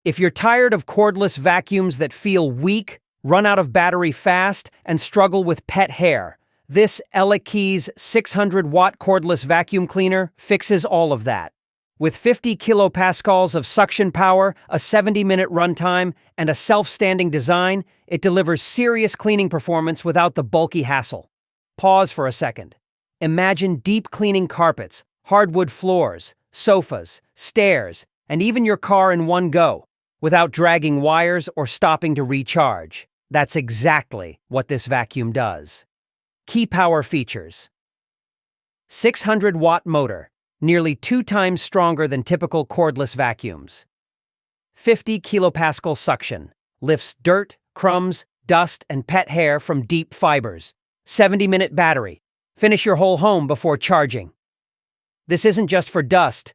If you're tired of cordless vacuums that feel weak, run out of battery fast, and struggle with pet hair, this ElecKeys 600-watt cordless vacuum cleaner fixes all of that. With 50 kilopascals of suction power, a 70-minute runtime, and a self-standing design, it delivers serious cleaning performance without the bulky hassle. Pause for a second. Imagine deep cleaning carpets, hardwood floors, sofas, stairs, and even your car in one go, without dragging wires or stopping to recharge. That's exactly what this vacuum does. Key power features: 600-watt motor, nearly 2 times stronger than typical cordless vacuums. 50 kilopascal suction, lifts dirt, crumbs, dust, and pet hair from deep fibers. 70-minute battery, finish your whole home before charging. This isn't just for dust.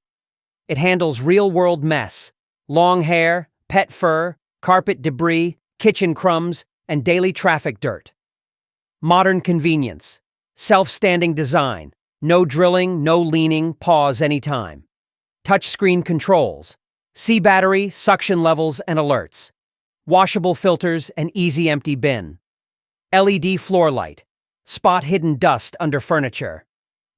It handles real-world mess: long hair, pet fur, carpet debris, kitchen crumbs, and daily traffic dirt. Modern convenience, self-standing design, no drilling, no leaning, pause anytime. Touchscreen controls, see battery, suction levels, and alerts. Washable filters and easy empty bin. LED floor light, spot hidden dust under furniture.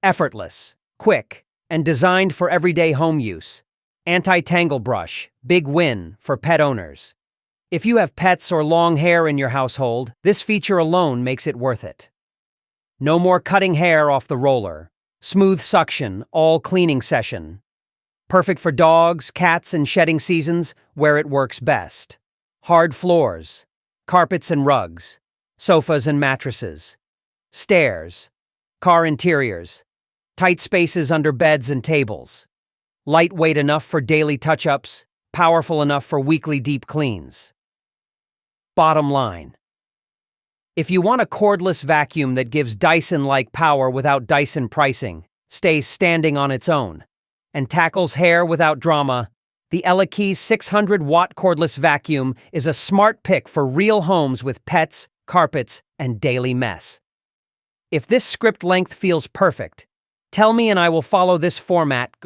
Effortless, quick, and designed for everyday home use. Anti-tangle brush, big win for pet owners. If you have pets or long hair in your household, this feature alone makes it worth it. No more cutting hair off the roller. Smooth suction, all cleaning session. Perfect for dogs, cats, and shedding seasons, where it works best. Hard floors, carpets and rugs, sofas and mattresses, stairs, car interiors, tight spaces under beds and tables. Lightweight enough for daily touch-ups, powerful enough for weekly deep cleans. Bottom line: if you want a cordless vacuum that gives Dyson-like power without Dyson pricing, stays standing on its own, and tackles hair without drama, the ElecKeys 600-watt cordless vacuum is a smart pick for real homes with pets, carpets, and daily mess. If this script length feels perfect, tell me and I will follow this format.